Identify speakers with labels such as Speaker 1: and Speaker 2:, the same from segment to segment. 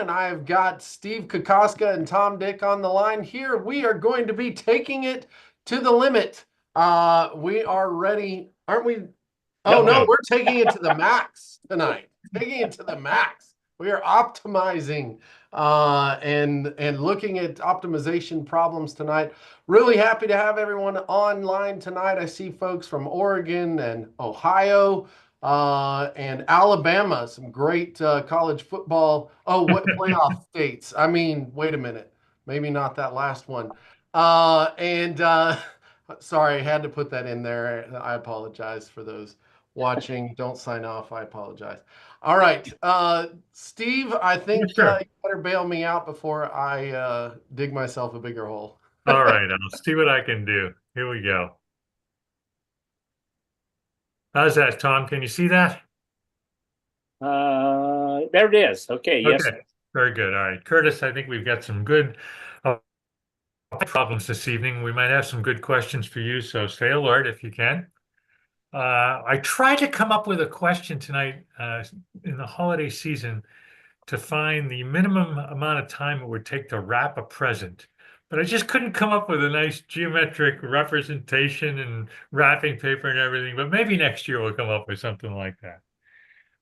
Speaker 1: and I've got Steve Kokoska and Tom Dick on the line here. We are going to be taking it to the limit. We are ready, aren't we? Oh no, we're taking it to the max tonight. Taking it to the max. We are optimizing and looking at optimization problems tonight. Really happy to have everyone online tonight. I see folks from Oregon and Ohio and Alabama, some great college football. Oh, what playoff states? I mean, wait a minute. Maybe not that last one. And sorry, I had to put that in there. I apologize for those watching. Don't sign off. I apologize. All right. Steve, I
Speaker 2: Yes,
Speaker 1: think
Speaker 2: sir.
Speaker 1: you better bail me out before I dig myself a bigger hole.
Speaker 2: All right, I'll see what I can do. Here we go. How's that, Tom? Can you see that?
Speaker 3: There it is. Okay, yes.
Speaker 2: Okay, very good. All right, Curtis, I think we've got some good problems this evening. We might have some good questions for you, so stay alert if you can. I tried to come up with a question tonight in the holiday season to find the minimum amount of time it would take to wrap a present. But I just couldn't come up with a nice geometric representation and wrapping paper and everything. But maybe next year we'll come up with something like that.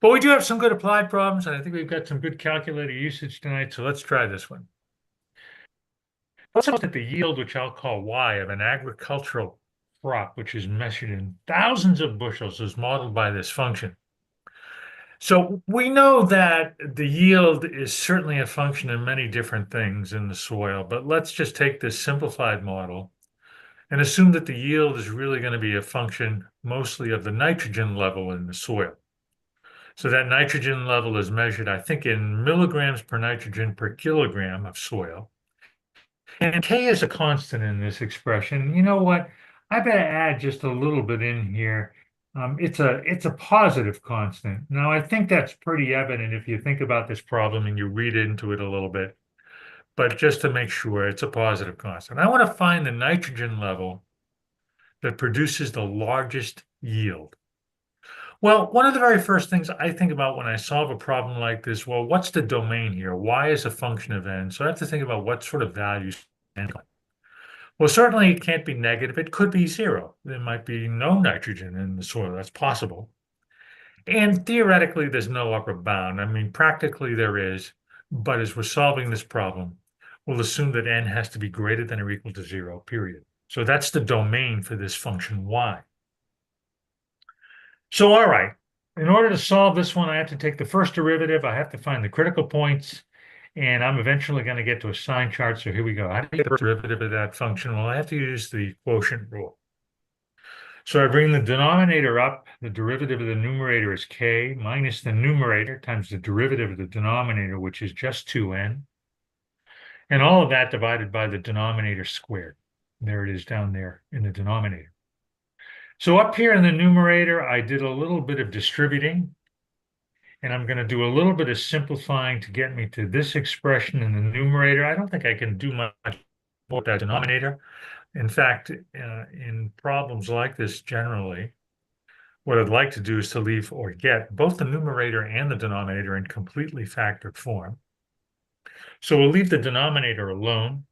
Speaker 2: But we do have some good applied problems, and I think we've got some good calculator usage tonight. So let's try this one. Let's look at the yield, which I'll call Y, of an agricultural crop, which is measured in thousands of bushels, is modeled by this function. So we know that the yield is certainly a function of many different things in the soil, but let's just take this simplified model and assume that the yield is really going to be a function mostly of the nitrogen level in the soil. So that nitrogen level is measured, I think, in milligrams per nitrogen per kilogram of soil. And K is a constant in this expression. You know what? I better add just a little bit in here. It's a positive constant. Now, I think that's pretty evident if you think about this problem and you read into it a little bit. But just to make sure, it's a positive constant. I want to find the nitrogen level that produces the largest yield. Well, one of the very first things I think about when I solve a problem like this, well, what's the domain here? Y is a function of n. So I have to think about what sort of values n. Well, certainly it can't be negative. It could be zero. There might be no nitrogen in the soil. That's possible. And theoretically, there's no upper bound. I mean, practically there is, but as we're solving this problem, we'll assume that n has to be greater than or equal to zero, period. So that's the domain for this function y. So, all right, in order to solve this one, I have to take the first derivative. I have to find the critical points, and I'm eventually going to get to a sign chart. So here we go. How do you get the first derivative of that function? Well, I have to use the quotient rule. So I bring the denominator up. The derivative of the numerator is k minus the numerator times the derivative of the denominator, which is just 2n. And all of that divided by the denominator squared. There it is down there in the denominator. So up here in the numerator, I did a little bit of distributing, and I'm going to do a little bit of simplifying to get me to this expression in the numerator. I don't think I can do much with that denominator. In fact, in problems like this generally, what I'd like to do is to leave or get both the numerator and the denominator in completely factored form. So we'll leave the denominator alone.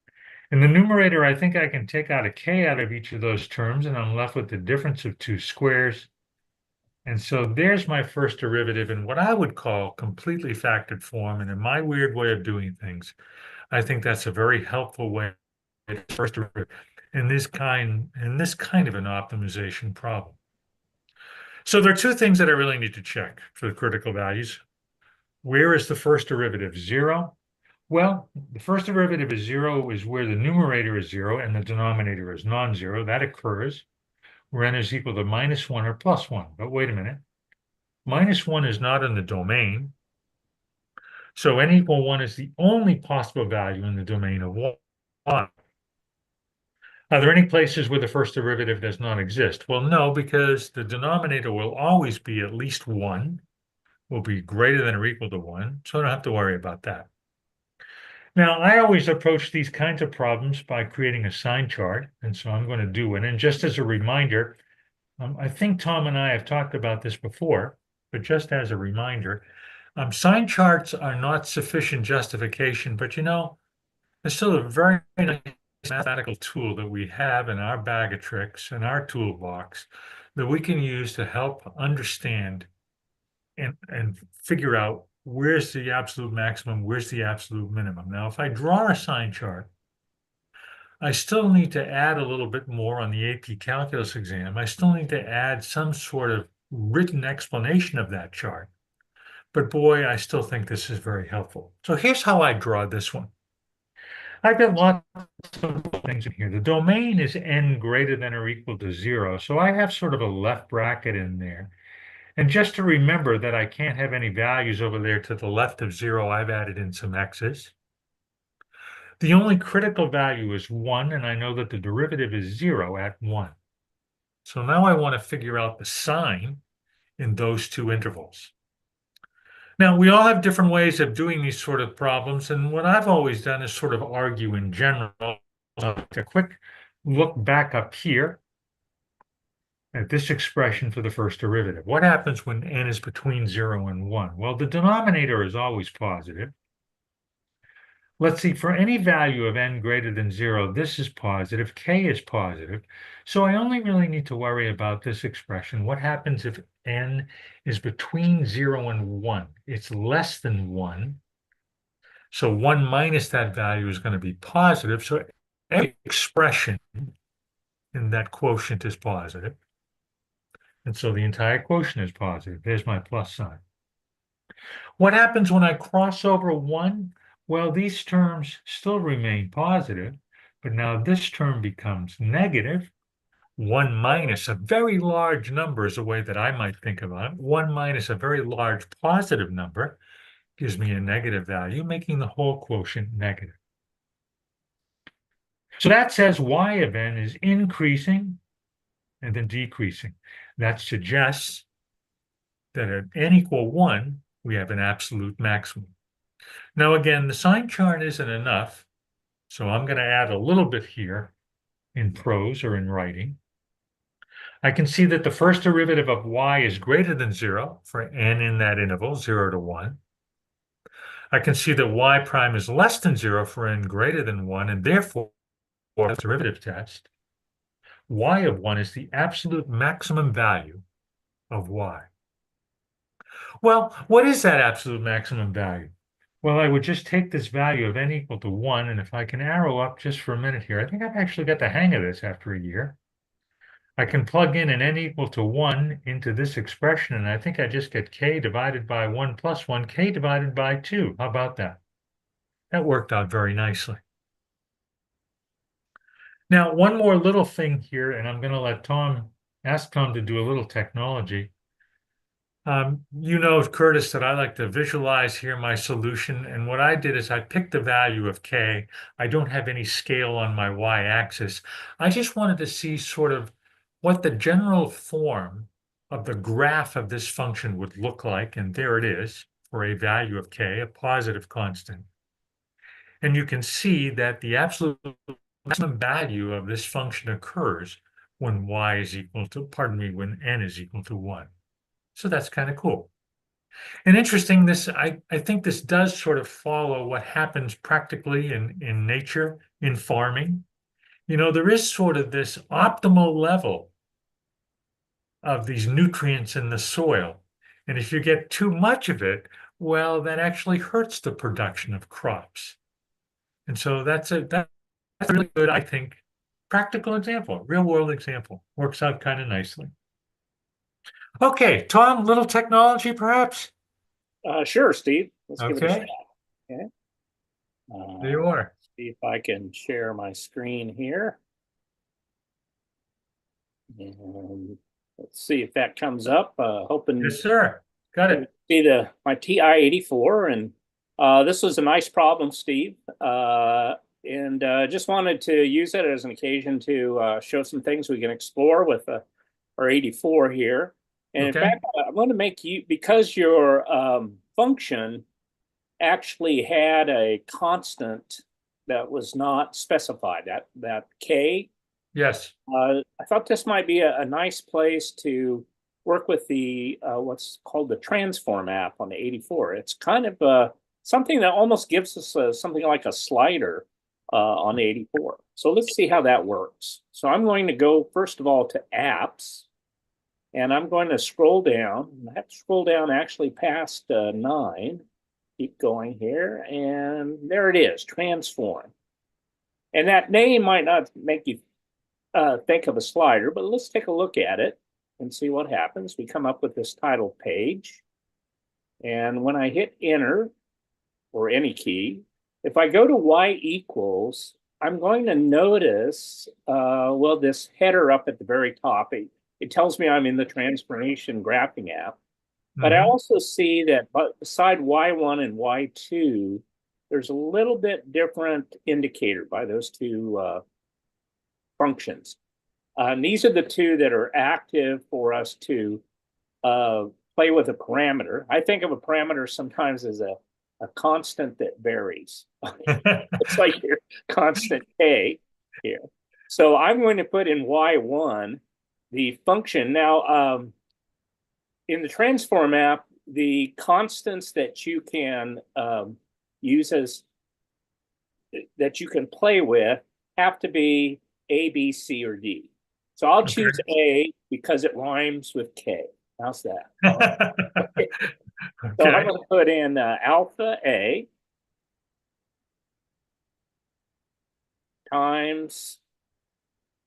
Speaker 2: In the numerator, I think I can take out a k out of each of those terms, and I'm left with the difference of two squares. And so there's my first derivative in what I would call completely factored form. And in my weird way of doing things, I think that's a very helpful way to first derivative in this kind of an optimization problem. So there are two things that I really need to check for the critical values. Where is the first derivative? Zero? Well, the first derivative is zero is where the numerator is zero and the denominator is non-zero. That occurs where n is equal to -1 or +1. But wait a minute. -1 is not in the domain. So n equal 1 is the only possible value in the domain of 1. Are there any places where the first derivative does not exist? Well, no, because the denominator will always be at least 1, will be greater than or equal to 1, so I don't have to worry about that. Now, I always approach these kinds of problems by creating a sign chart, and so I'm going to do it. And just as a reminder, I think Tom and I have talked about this before, but just as a reminder, Sign charts are not sufficient justification, but it's still a very nice mathematical tool that we have in our bag of tricks, in our toolbox, that we can use to help understand and figure out where's the absolute maximum, where's the absolute minimum. Now, if I draw a sign chart, I still need to add a little bit more on the AP Calculus exam. I still need to add some sort of written explanation of that chart. But boy, I still think this is very helpful. So here's how I draw this one. I've got lots of things in here. The domain is n greater than or equal to 0. So I have sort of a left bracket in there. And just to remember that I can't have any values over there to the left of 0, I've added in some x's. The only critical value is 1, and I know that the derivative is 0 at 1. So now I want to figure out the sign in those two intervals. Now, we all have different ways of doing these sort of problems, and what I've always done is sort of argue in general. A quick look back up here at this expression for the first derivative. What happens when n is between 0 and 1? Well, the denominator is always positive. Let's see, for any value of n greater than 0, this is positive, k is positive. So I only really need to worry about this expression. What happens if n is between 0 and 1? It's less than 1. So 1 minus that value is going to be positive. So every expression in that quotient is positive. And so the entire quotient is positive. There's my plus sign. What happens when I cross over 1? Well, these terms still remain positive, but now this term becomes negative. 1 minus a very large number is a way that I might think about it. 1 minus a very large positive number gives me a negative value, making the whole quotient negative. So that says y of n is increasing and then decreasing. That suggests that at n equal 1, we have an absolute maximum. Now, again, the sign chart isn't enough, so I'm going to add a little bit here in prose or in writing. I can see that the first derivative of y is greater than 0 for n in that interval, 0 to 1. I can see that y prime is less than 0 for n greater than 1, and therefore, for the derivative test, y of 1 is the absolute maximum value of y. Well, what is that absolute maximum value? Well, I would just take this value of n equal to 1, and if I can arrow up just for a minute here, I think I've actually got the hang of this after a year. I can plug in an n equal to 1 into this expression, and I think I just get k divided by 1 plus 1, k divided by 2. How about that? That worked out very nicely. Now, one more little thing here, and I'm going to ask Tom to do a little technology. You know, Curtis, that I like to visualize here my solution. And what I did is I picked the value of k. I don't have any scale on my y-axis. I just wanted to see sort of what the general form of the graph of this function would look like. And there it is for a value of k, a positive constant. And you can see that the absolute maximum value of this function occurs when y is equal to, when n is equal to 1. So that's kind of cool. And interesting, I think this does sort of follow what happens practically in nature, in farming. You know, there is sort of this optimal level of these nutrients in the soil. And if you get too much of it, well, that actually hurts the production of crops. And so that's a really good, I think, practical example, real world example. Works out kind of nicely. Okay, Tom, little technology perhaps?
Speaker 3: Sure, Steve. Let's give it a
Speaker 2: Okay.
Speaker 3: shot. Okay.
Speaker 2: There you are.
Speaker 3: See if I can share my screen here. And let's see if that comes up. Hoping
Speaker 2: Yes, sir. Got it.
Speaker 3: see my TI-84, and this was a nice problem, Steve. And just wanted to use it as an occasion to show some things we can explore with our 84 here. And in fact, I'm going to make you, because your function actually had a constant that was not specified, that k.
Speaker 2: Yes.
Speaker 3: I thought this might be a nice place to work with the what's called the Transform app on the 84. It's kind of something that almost gives us something like a slider on the 84. So let's see how that works. So I'm going to go first of all to apps, and I'm going to scroll down. I have to scroll down actually past 9. Keep going here, and there it is, Transform. And that name might not make you think of a slider, but let's take a look at it and see what happens. We come up with this title page. And when I hit enter, or any key, if I go to y equals, I'm going to notice, well, this header up at the very top, it tells me I'm in the Transformation Graphing app. But I also see that beside Y1 and Y2, there's a little bit different indicator by those two functions. And these are the two that are active for us to play with a parameter. I think of a parameter sometimes as a constant that varies. It's like your constant K here. So I'm going to put in Y1 the function. Now, in the Transform app, the constants that you can use as that you can play with have to be A, B, C, or D. So I'll choose A because it rhymes with K. How's that? Okay. So I'm going to put in alpha A times,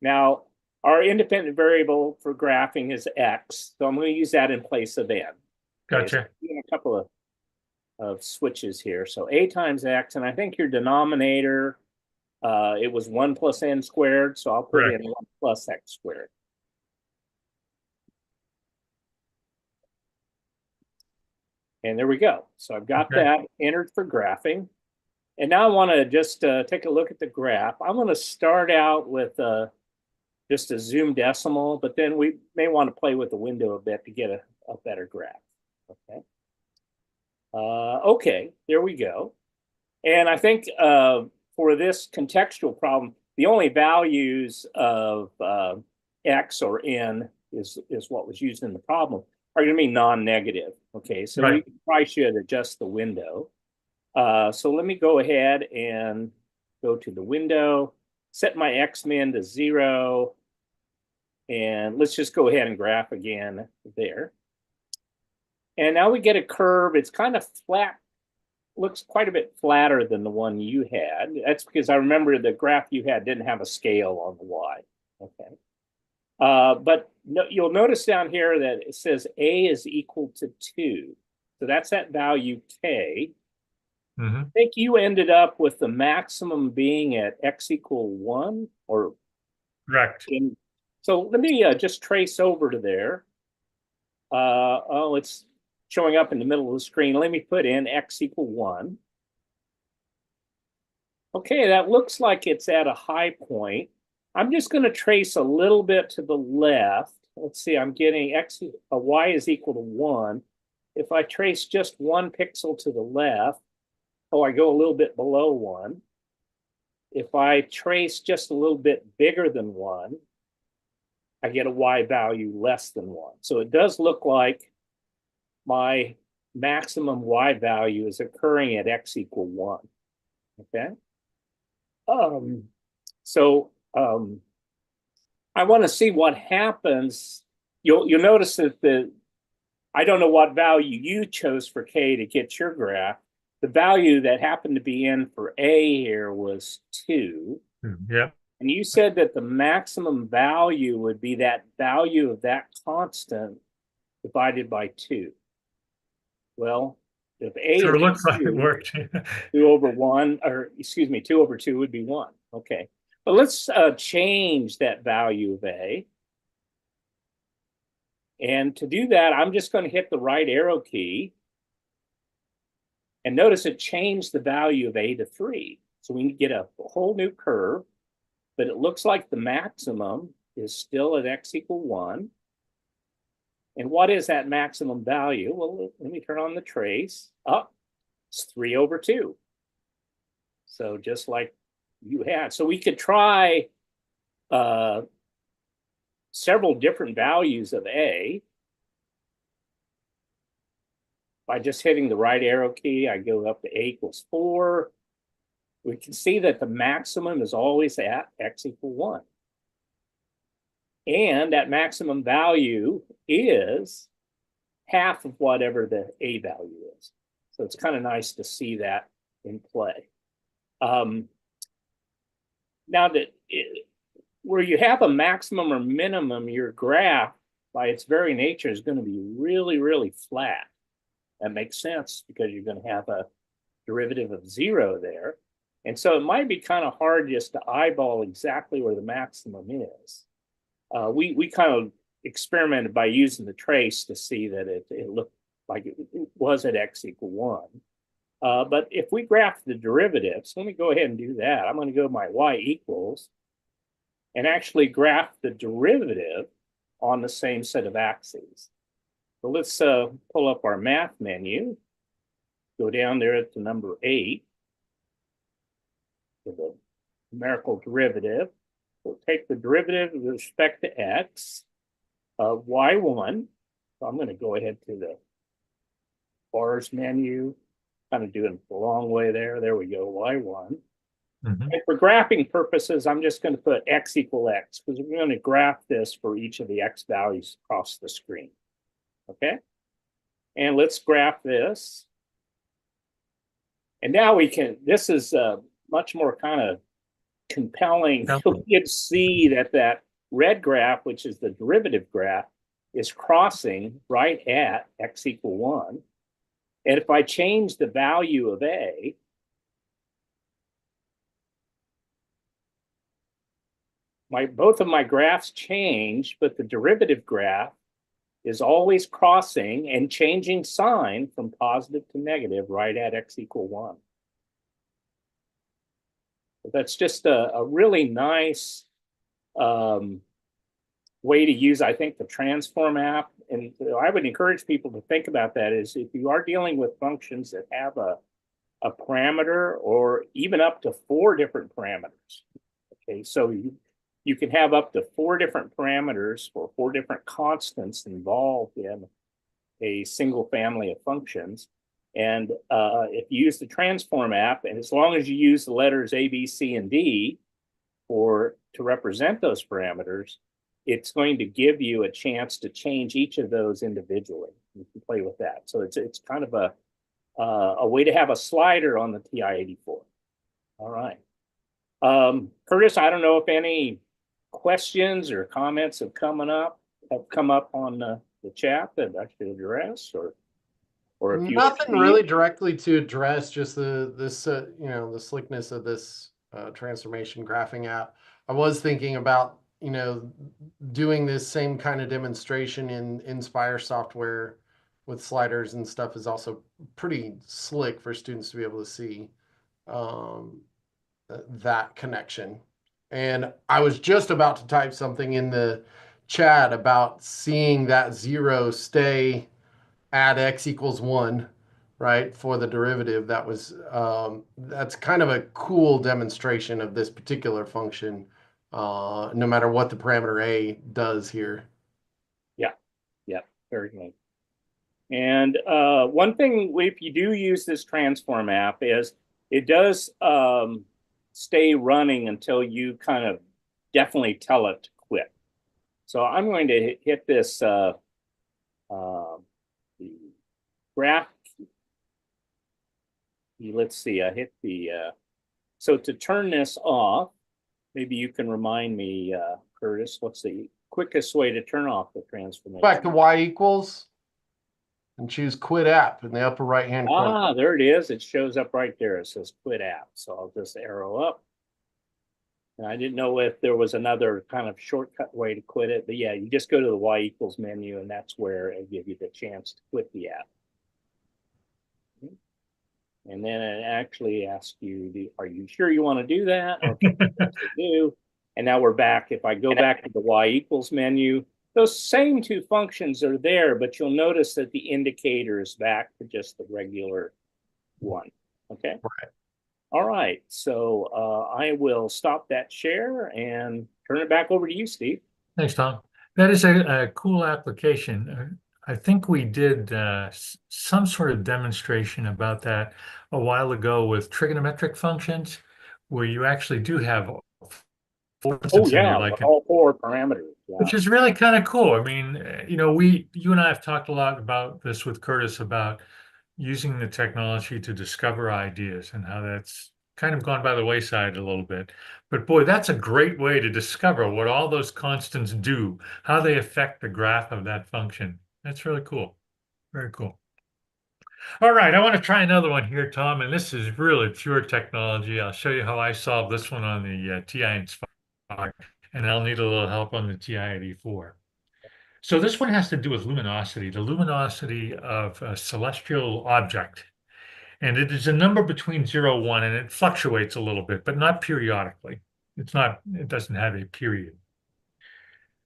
Speaker 3: now our independent variable for graphing is X. So I'm going to use that in place of N.
Speaker 2: Gotcha.
Speaker 3: Okay, so a couple of switches here. So A times X, and I think your denominator, it was 1 plus N squared. So I'll put in 1 plus X squared. And there we go. So I've got that entered for graphing. And now I want to just take a look at the graph. I'm going to start out with just a zoom decimal, but then we may want to play with the window a bit to get a better graph. Okay. Okay, there we go. And I think for this contextual problem, the only values of X or N is what was used in the problem are going to be non-negative. Okay, so we probably should adjust the window. So let me go ahead and go to the window, set my X-min to 0, and let's just go ahead and graph again there. And now we get a curve. It's kind of flat, looks quite a bit flatter than the one you had. That's because I remember the graph you had didn't have a scale on the Y. Okay. But no, you'll notice down here that it says A is equal to 2. So that's that value K. I think you ended up with the maximum being at X equal 1 or
Speaker 2: correct.
Speaker 3: So let me just trace over to there. Oh, it's showing up in the middle of the screen. Let me put in X equal 1. Okay, that looks like it's at a high point. I'm just going to trace a little bit to the left. Let's see, I'm getting Y is equal to 1. If I trace just 1 pixel to the left, oh, I go a little bit below 1. If I trace just a little bit bigger than 1, I get a Y value less than 1. So it does look like my maximum Y value is occurring at X equal 1. Okay. I want to see what happens. You'll notice that I don't know what value you chose for K to get your graph. The value that happened to be in for A here was 2.
Speaker 2: Yeah.
Speaker 3: And you said that the maximum value would be that value of that constant divided by 2. Well, if A
Speaker 2: sure
Speaker 3: is
Speaker 2: looks
Speaker 3: 2,
Speaker 2: like it worked.
Speaker 3: 2 over 1, or excuse me, 2 over 2 would be 1. Okay. But let's change that value of A. And to do that, I'm just going to hit the right arrow key. And notice it changed the value of A to 3. So we get a whole new curve, but it looks like the maximum is still at X equal 1. And what is that maximum value? Well, let me turn on the trace. Oh, it's 3 over 2. So just like you had. So we could try several different values of A. by just hitting the right arrow key, I go up to a = 4. We can see that the maximum is always at x = 1. And that maximum value is half of whatever the a value is. So it's kind of nice to see that in play. Now that where you have a maximum or minimum, your graph by its very nature is going to be really, really flat. That makes sense because you're going to have a derivative of 0 there. And so it might be kind of hard just to eyeball exactly where the maximum is. We kind of experimented by using the trace to see that it looked like it was at x = 1. But if we graph the derivatives, let me go ahead and do that. I'm going to go to my y equals and actually graph the derivative on the same set of axes. So let's pull up our math menu, go down there to number 8 for the numerical derivative. We'll take the derivative with respect to x of y1. So I'm going to go ahead to the bars menu, kind of doing the long way there. There we go, y1. And for graphing purposes, I'm just going to put x = x because we're going to graph this for each of the x values across the screen. Okay? And let's graph this. And now we can, this is much more kind of compelling. You can see that that red graph, which is the derivative graph, is crossing right at x = 1. And if I change the value of a, both of my graphs change, but the derivative graph is always crossing and changing sign from positive to negative right at x = 1. But that's just a really nice way to use, I think, the transform app. And I would encourage people to think about that is if you are dealing with functions that have a parameter or even up to 4 different parameters. Okay, so you can have up to 4 different parameters or 4 different constants involved in a single family of functions. And if you use the transform app, and as long as you use the letters A, B, C, and D to represent those parameters, it's going to give you a chance to change each of those individually. You can play with that. So it's kind of a way to have a slider on the TI-84. All right. Curtis, I don't know if any questions or comments have come up on the chat that I should address, or if you
Speaker 1: nothing really directly to address, just this you know, the slickness of this transformation graphing app. I was thinking about, you know, doing this same kind of demonstration in Nspire software with sliders and stuff is also pretty slick for students to be able to see that connection. And I was just about to type something in the chat about seeing that 0 stay at x = 1, right, for the derivative. That was that's kind of a cool demonstration of this particular function, no matter what the parameter a does here.
Speaker 3: Yeah, very good. And one thing, if you do use this transform app, is it does stay running until you kind of definitely tell it to quit. So I'm going to hit this the graph. Let's see, I hit the, so to turn this off, maybe you can remind me, Curtis, what's the quickest way to turn off the transformation?
Speaker 1: Back to y equals and choose quit app in the upper right hand corner.
Speaker 3: Ah, there it is. It shows up right there. It says quit app. So I'll just arrow up. And I didn't know if there was another kind of shortcut way to quit it, but yeah, you just go to the y equals menu, and that's where it gives you the chance to quit the app. And then it actually asks you, are you sure you want to do that? Okay, yes, I do. And now we're back. If I go back to the y equals menu, those same 2 functions are there, but you'll notice that the indicator is back to just the regular one. Okay.
Speaker 1: Right.
Speaker 3: All right. So I will stop that share and turn it back over to you, Steve.
Speaker 2: Thanks, Tom. That is a cool application. I think we did some sort of demonstration about that a while ago with trigonometric functions, where you actually do have four
Speaker 3: Oh
Speaker 2: instances in there,
Speaker 3: yeah,
Speaker 2: like
Speaker 3: all four parameters. Yeah.
Speaker 2: which is really kind of cool. I mean, you and I have talked a lot about this with Curtis about using the technology to discover ideas and how that's kind of gone by the wayside a little bit. But boy, that's a great way to discover what all those constants do, how they affect the graph of that function. That's really cool. Very cool. All right, I want to try another one here, Tom, and this is really pure technology. I'll show you how I solved this one on the TI-Nspire, and I'll need a little help on the TI-84. So this one has to do with luminosity, the luminosity of a celestial object. And it is a number between 0 and 1, and it fluctuates a little bit, but not periodically. It doesn't have a period.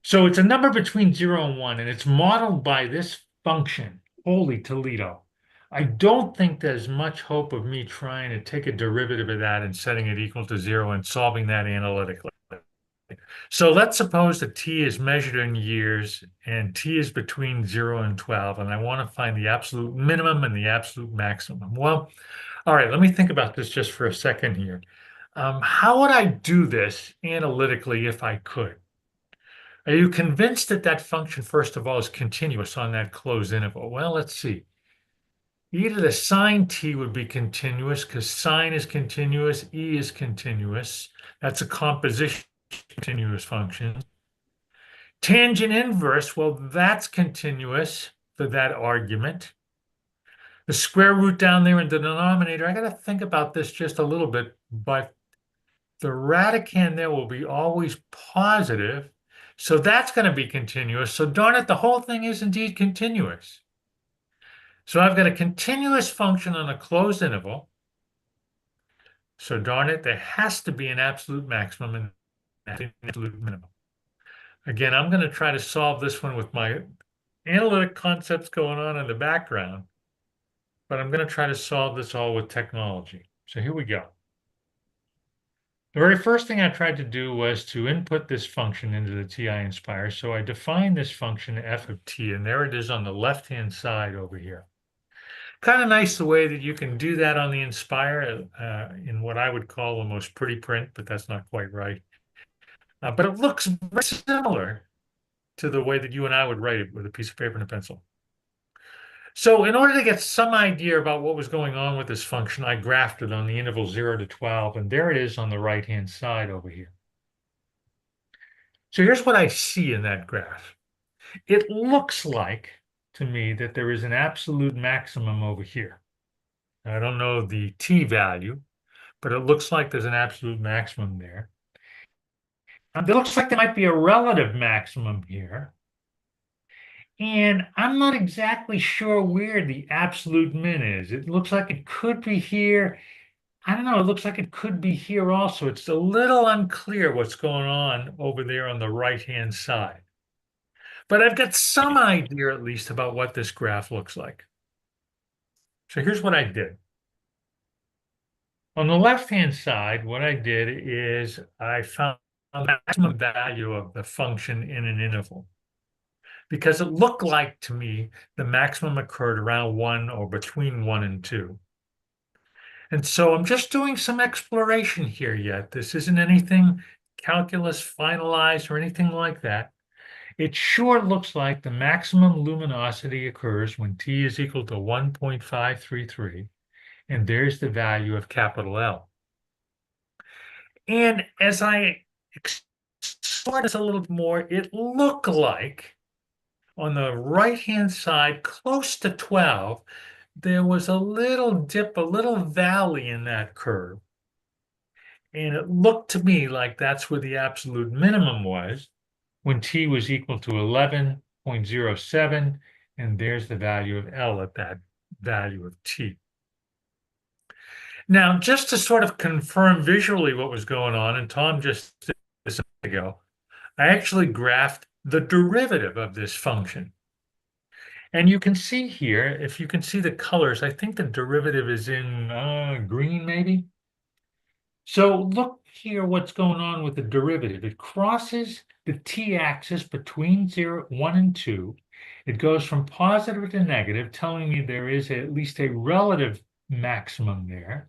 Speaker 2: So it's a number between 0 and 1, and it's modeled by this function. Holy Toledo. I don't think there's much hope of me trying to take a derivative of that and setting it equal to 0 and solving that analytically. So let's suppose that t is measured in years and t is between 0 and 12, and I want to find the absolute minimum and the absolute maximum. Well, all right, let me think about this just for a second here. How would I do this analytically if I could? Are you convinced that that function, first of all, is continuous on that closed interval? Well, let's see. Either the sine t would be continuous because sine is continuous, e is continuous. That's a composition continuous function. Tangent inverse, well, that's continuous for that argument. The square root down there in the denominator, I got to think about this just a little bit, but the radicand there will be always positive. So that's going to be continuous. So darn it, the whole thing is indeed continuous. So I've got a continuous function on a closed interval. So darn it, there has to be an absolute maximum and an absolute minimum. Again, I'm going to try to solve this one with my analytic concepts going on in the background, but I'm going to try to solve this all with technology. So here we go. The very first thing I tried to do was to input this function into the TI-Nspire. So I defined this function f of t, and there it is on the left-hand side over here. Kind of nice the way that you can do that on the Nspire in what I would call almost pretty print, but that's not quite right. But it looks very similar to the way that you and I would write it with a piece of paper and a pencil. So in order to get some idea about what was going on with this function, I graphed it on the interval 0 to 12, and there it is on the right-hand side over here. So here's what I see in that graph. It looks like to me that there is an absolute maximum over here. I don't know the t value, but it looks like there's an absolute maximum there. It looks like there might be a relative maximum here. And I'm not exactly sure where the absolute min is. It looks like it could be here. I don't know. It looks like it could be here also. It's a little unclear what's going on over there on the right-hand side. But I've got some idea at least about what this graph looks like. So here's what I did. On the left-hand side, what I did is I found the maximum value of the function in an interval, because it looked like to me the maximum occurred around 1 or between 1 and 2. And so I'm just doing some exploration here yet. This isn't anything calculus finalized or anything like that. It sure looks like the maximum luminosity occurs when t is equal to 1.533, and there's the value of capital L. And as I explore this a little more, it looked like on the right-hand side, close to 12, there was a little dip, a little valley in that curve. And it looked to me like that's where the absolute minimum was when t was equal to 11.07, and there's the value of L at that value of t. Now, just to sort of confirm visually what was going on, and Tom just did this a minute ago, I actually graphed the derivative of this function. And you can see here, if you can see the colors, I think the derivative is in green maybe. So look here what's going on with the derivative. It crosses the t-axis between 1 and 2, It goes from positive to negative, telling me there is at least a relative maximum there.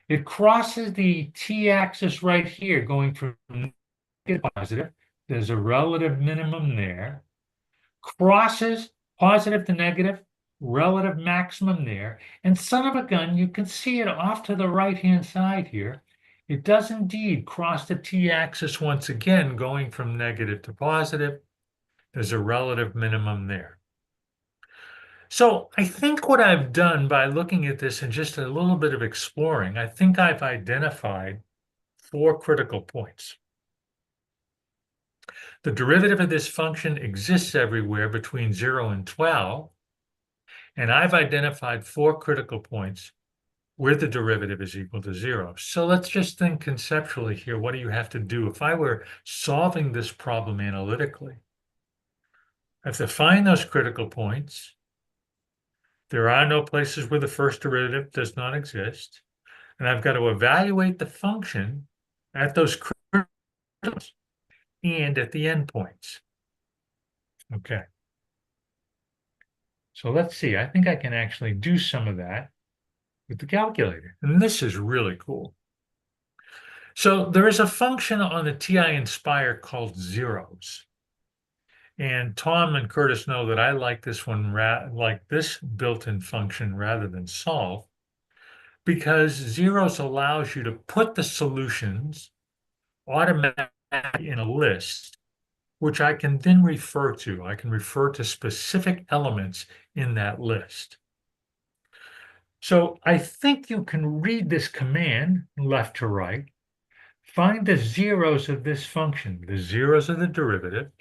Speaker 2: It crosses the t-axis right here, going from negative to positive. There's a relative minimum there. Crosses positive to negative, relative maximum there. And son of a gun, you can see it off to the right-hand side here. It does indeed cross the t-axis once again, going from negative to positive. There's a relative minimum there. So I think what I've done by looking at this and just a little bit of exploring, I think I've identified 4 critical points. The derivative of this function exists everywhere between 0 and 12, and I've identified 4 critical points where the derivative is equal to 0. So let's just think conceptually here. What do you have to do? If I were solving this problem analytically, I have to find those critical points. There are no places where the first derivative does not exist. And I've got to evaluate the function at those critical points and at the endpoints. Okay. So let's see. I think I can actually do some of that with the calculator. And this is really cool. So there is a function on the TI-Nspire called zeros. And Tom and Curtis know that I like this one, like this built-in function rather than solve, because zeros allows you to put the solutions automatically in a list, which I can then refer to. I can refer to specific elements in that list. So I think you can read this command left to right, find the zeros of this function, the zeros of the derivative,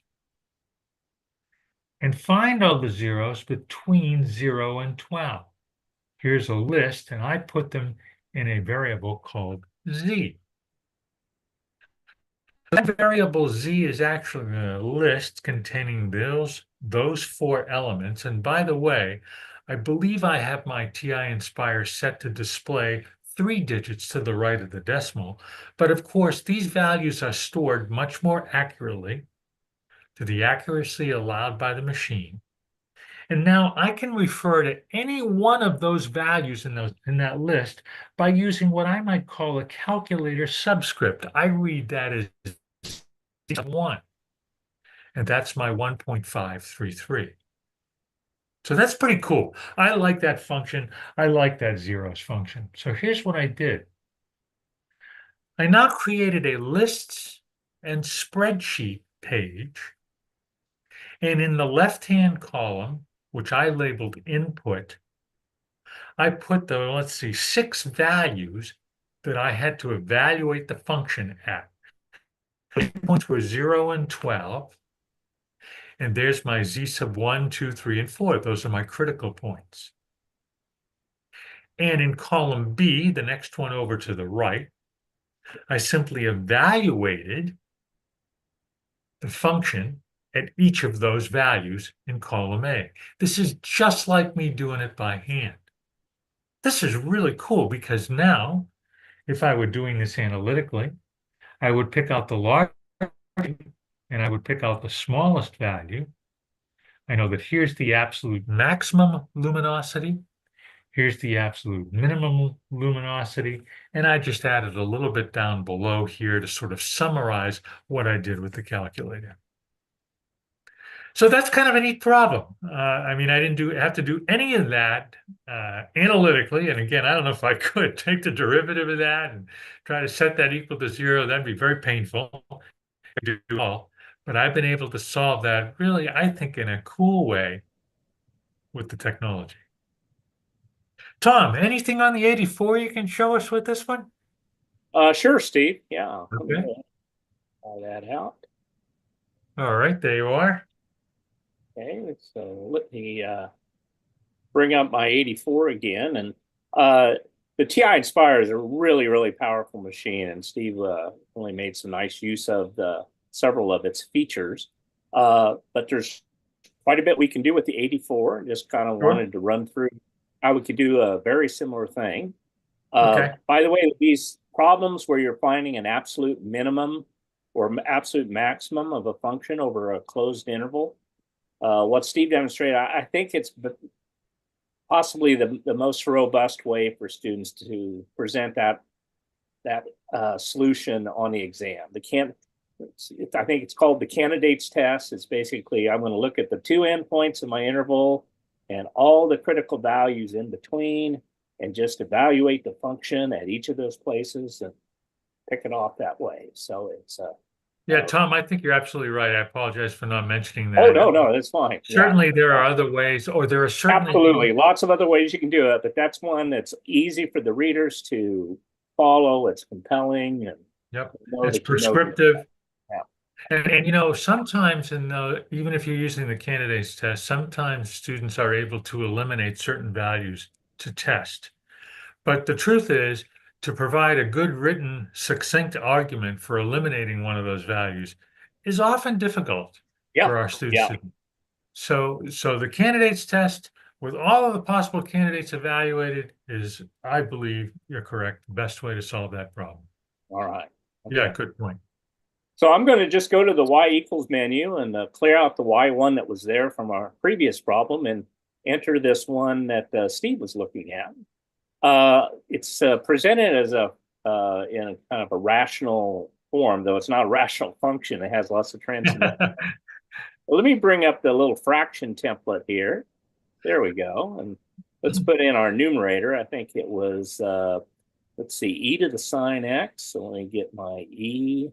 Speaker 2: and find all the zeros between 0 and 12. Here's a list, and I put them in a variable called z. That variable z is actually a list containing those 4 elements. And by the way, I believe I have my TI-Nspire set to display 3 digits to the right of the decimal. But of course, these values are stored much more accurately to the accuracy allowed by the machine. And now I can refer to any one of those values in that list by using what I might call a calculator subscript. I read that as 1, and that's my 1.533. So that's pretty cool. I like that function. I like that zeros function. So here's what I did. I now created a lists and spreadsheet page. And in the left-hand column, which I labeled input, I put the, let's see, 6 values that I had to evaluate the function at. The points were 0 and 12. And there's my z sub 1, 2, 3, and 4. Those are my critical points. And in column B, the next one over to the right, I simply evaluated the function at each of those values in column A. This is just like me doing it by hand. This is really cool because now, if I were doing this analytically, I would pick out the large and I would pick out the smallest value. I know that here's the absolute maximum luminosity. Here's the absolute minimum luminosity. And I just added a little bit down below here to sort of summarize what I did with the calculator. So that's kind of a neat problem. I mean, I didn't have to do any of that analytically. And again, I don't know if I could take the derivative of that and try to set that equal to 0. That'd be very painful. But I've been able to solve that really, I think, in a cool way with the technology. Tom, anything on the 84 you can show us with this one?
Speaker 3: Sure, Steve. Yeah.
Speaker 2: Okay.
Speaker 3: Try that out.
Speaker 2: All right, there you are.
Speaker 3: Okay, so let me bring up my 84 again. And the TI-Nspire is a really, really powerful machine. And Steve really made some nice use of several of its features. But there's quite a bit we can do with the 84. Just kind of wanted to run through how we could do a very similar thing.
Speaker 2: Okay.
Speaker 3: By the way, these problems where you're finding an absolute minimum or absolute maximum of a function over a closed interval, what Steve demonstrated, I think it's possibly the most robust way for students to present that solution on the exam. I think it's called the candidates test. It's basically, I'm going to look at the two endpoints of my interval and all the critical values in between and just evaluate the function at each of those places and pick it off that way. So it's
Speaker 2: Yeah, Tom, I think you're absolutely right. I apologize for not mentioning
Speaker 3: oh,
Speaker 2: that.
Speaker 3: no, that's fine.
Speaker 2: Certainly there are other ways, or there are certainly
Speaker 3: Absolutely lots of other ways you can do it, but that's one that's easy for the readers to follow. It's compelling and
Speaker 2: Yep,
Speaker 3: know
Speaker 2: it's
Speaker 3: that you know
Speaker 2: prescriptive.
Speaker 3: Yeah.
Speaker 2: And you know, sometimes even if you're using the candidates test, sometimes students are able to eliminate certain values to test. But the truth is, to provide a good written, succinct argument for eliminating one of those values is often difficult
Speaker 3: Yeah,
Speaker 2: for our students
Speaker 3: yeah.
Speaker 2: to do. So the candidates test, with all of the possible candidates evaluated, is, I believe you're correct, the best way to solve that problem.
Speaker 3: All right. Okay.
Speaker 2: Yeah, good point.
Speaker 3: So I'm going to just go to the y equals menu and clear out the y1 that was there from our previous problem and enter this one that Steve was looking at. It's presented as in a kind of a rational form, though it's not a rational function. It has lots of transcendent. Let me bring up the little fraction template here. There we go. And let's put in our numerator. I think it was, let's see, e to the sine x. So let me get my e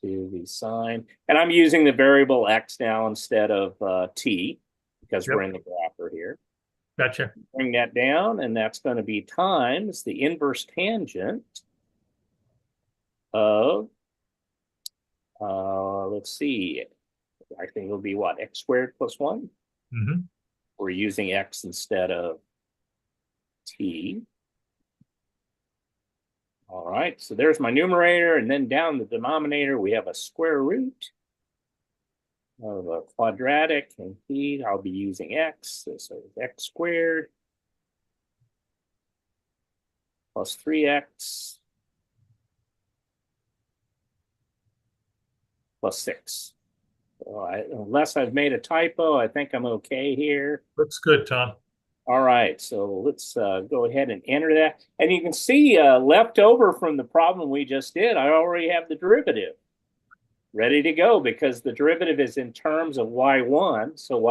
Speaker 3: to the sine. And I'm using the variable x now instead of t because we're in the grapher here.
Speaker 2: Gotcha.
Speaker 3: Bring that down, and that's going to be times the inverse tangent of, let's see, I think it'll be what, x squared plus 1?
Speaker 2: Mm-hmm.
Speaker 3: We're using x instead of t. All right, so there's my numerator, and then down the denominator, we have a square root of a quadratic, and t, I'll be using x, so x squared plus 3x plus 6. So unless I've made a typo, I think I'm okay here.
Speaker 2: Looks good, Tom.
Speaker 3: All right, so let's go ahead and enter that. And you can see left over from the problem we just did, I already have the derivative ready to go because the derivative is in terms of y1. So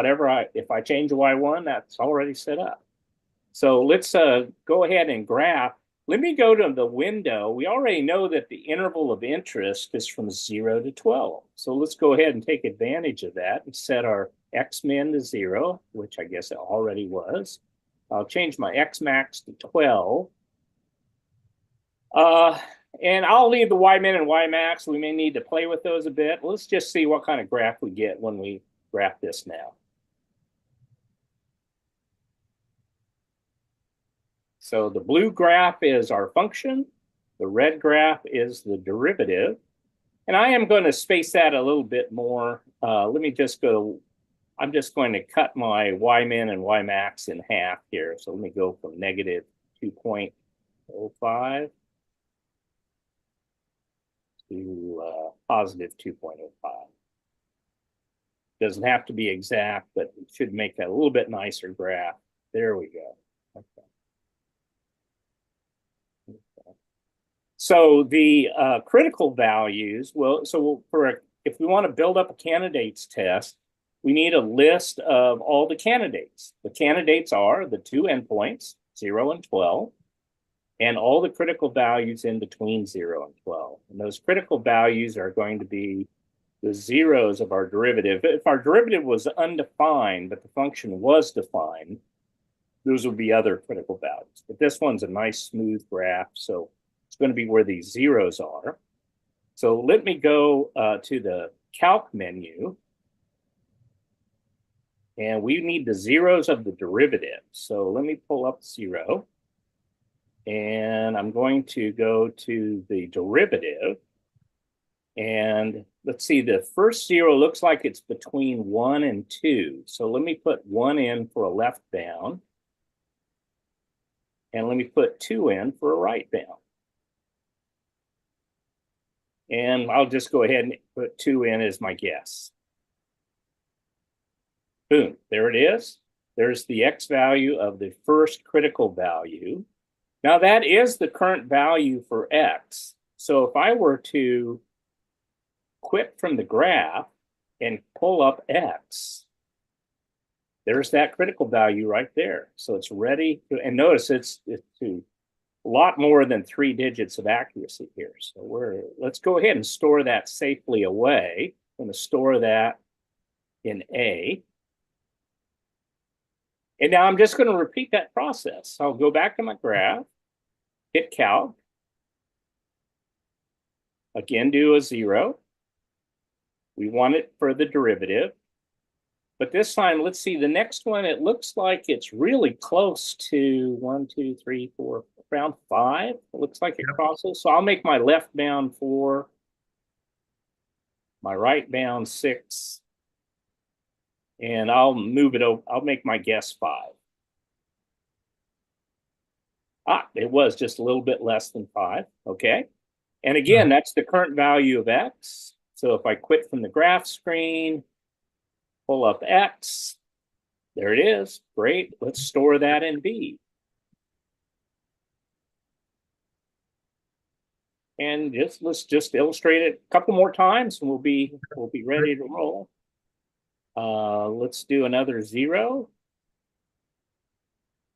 Speaker 3: if I change y1, that's already set up. So let's go ahead and graph. Let me go to the window. We already know that the interval of interest is from 0 to 12. So let's go ahead and take advantage of that and set our x min to 0, which I guess it already was. I'll change my x max to 12. And I'll leave the y min and y max. We may need to play with those a bit. Let's just see what kind of graph we get when we graph this now. So the blue graph is our function. The red graph is the derivative. And I am going to space that a little bit more. Let me just go, I'm just going to cut my y min and y max in half here. So let me go from negative 2.05 to positive 2.05. Doesn't have to be exact, but it should make that a little bit nicer graph. There we go. Okay. So the critical values, well, so if we want to build up a candidates test, we need a list of all the candidates. The candidates are the two endpoints, 0 and 12, and all the critical values in between 0 and 12. And those critical values are going to be the zeros of our derivative. If our derivative was undefined, but the function was defined, those would be other critical values. But this one's a nice smooth graph, so it's going to be where these zeros are. So let me go to the calc menu. And we need the zeros of the derivative. So let me pull up 0. And I'm going to go to the derivative. And let's see, the first 0 looks like it's between 1 and 2. So let me put 1 in for a left bound. And let me put 2 in for a right bound. And I'll just go ahead and put 2 in as my guess. Boom, there it is. There's the X value of the first critical value. Now that is the current value for X. So if I were to quit from the graph and pull up X, there's that critical value right there. So it's ready to, and notice it's to a lot more than 3 digits of accuracy here. So let's go ahead and store that safely away. I'm going to store that in A. And now I'm just going to repeat that process. I'll go back to my graph, hit calc. Again, do a 0. We want it for the derivative. But this time, let's see, the next one, it looks like it's really close to 1, 2, 3, 4, around 5. It looks like it crosses. So I'll make my left bound 4, my right bound 6, and I'll move it over. I'll make my guess 5. It was just a little bit less than 5. Okay. And again, that's the current value of X. So if I quit from the graph screen, pull up X, there it is. Great. Let's store that in B. And let's just illustrate it a couple more times and we'll be ready to roll. Let's do another 0.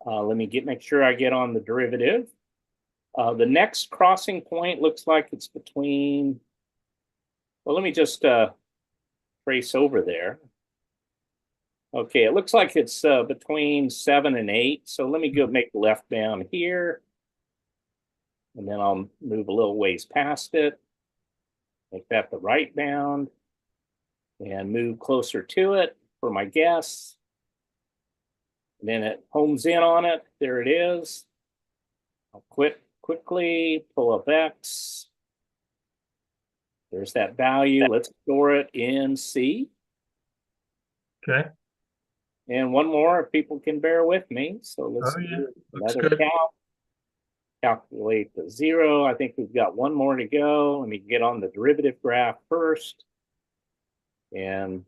Speaker 3: Let me make sure I get on the derivative. The next crossing point looks like it's between, well, let me just trace over there. Okay, it looks like it's between 7 and 8. So let me go make the left bound here. And then I'll move a little ways past it. Make that the right bound. And move closer to it for my guess. And then it homes in on it. There it is. I'll quit quickly, pull up X. There's that value. Let's store it in C.
Speaker 2: Okay.
Speaker 3: And one more, if people can bear with me. So let's do another calc. Calculate the 0. I think we've got one more to go. Let me get on the derivative graph first. And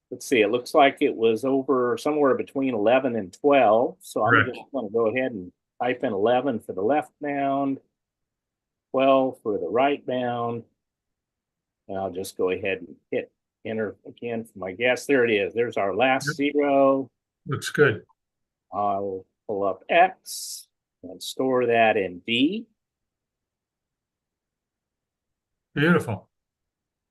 Speaker 3: let's see, it looks like it was over somewhere between 11 and 12. So I'm just going to go ahead and type in 11 for the left bound, 12 for the right bound. And I'll just go ahead and hit enter again for my guess. There it is. There's our last 0.
Speaker 2: Looks good.
Speaker 3: I'll pull up X and store that in D.
Speaker 2: Beautiful.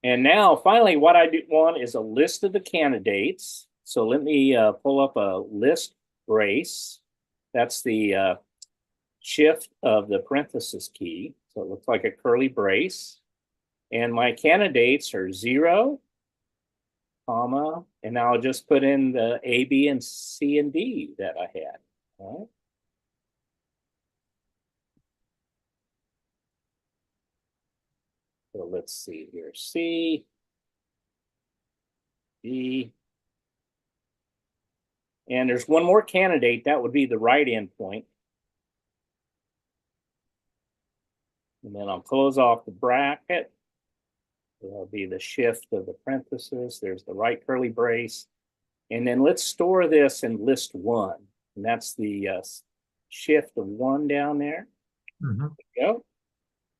Speaker 3: And now, finally, what I want is a list of the candidates. So let me pull up a list brace. That's the shift of the parenthesis key. So it looks like a curly brace. And my candidates are 0, comma, and now I'll just put in the A, B, and C, and D that I had. All right. So let's see here, C, D, and there's one more candidate, that would be the right endpoint. And then I'll close off the bracket. That'll be the shift of the parenthesis. There's the right curly brace. And then let's store this in list 1. And that's the shift of 1 down there. There we go.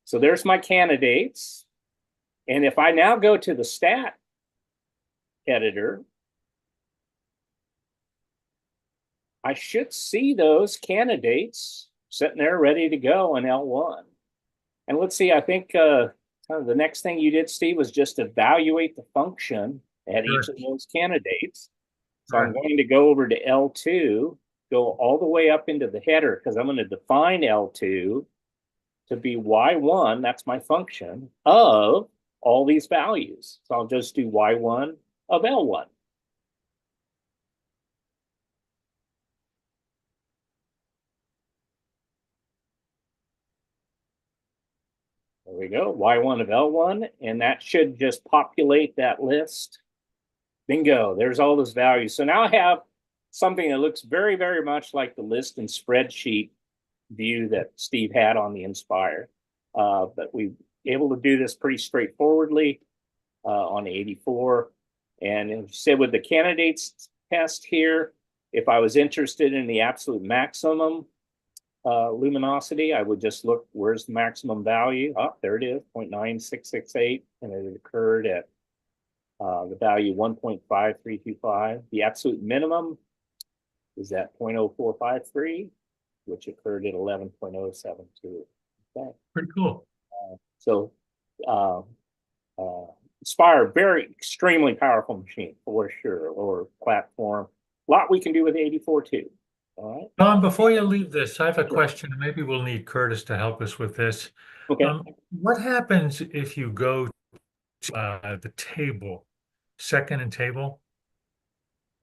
Speaker 3: So there's my candidates. And if I now go to the stat editor, I should see those candidates sitting there ready to go in L1. And let's see, I think kind of the next thing you did, Steve, was just evaluate the function at each of those candidates. So I'm going to go over to L2, go all the way up into the header, because I'm going to define L2 to be Y1, that's my function, of all these values. So I'll just do Y1 of L1. There we go, Y1 of L1, and that should just populate that list. Bingo, there's all those values. So now I have something that looks very, very much like the list and spreadsheet view that Steve had on the Nspire. But we're able to do this pretty straightforwardly on the 84. And as you said, with the candidates test here. If I was interested in the absolute maximum luminosity, I would just look, where's the maximum value? Oh, there it is, 0.9668, and it occurred at the value 1.5325. The absolute minimum is at 0.0453, which occurred at 11.072. Okay.
Speaker 2: Pretty cool.
Speaker 3: So Spire, very extremely powerful machine for sure, or platform. A lot we can do with 84 too. All right.
Speaker 2: Tom, before you leave this, I have a question. Maybe we'll need Curtis to help us with this.
Speaker 3: Okay.
Speaker 2: What happens if you go to the table, second and table?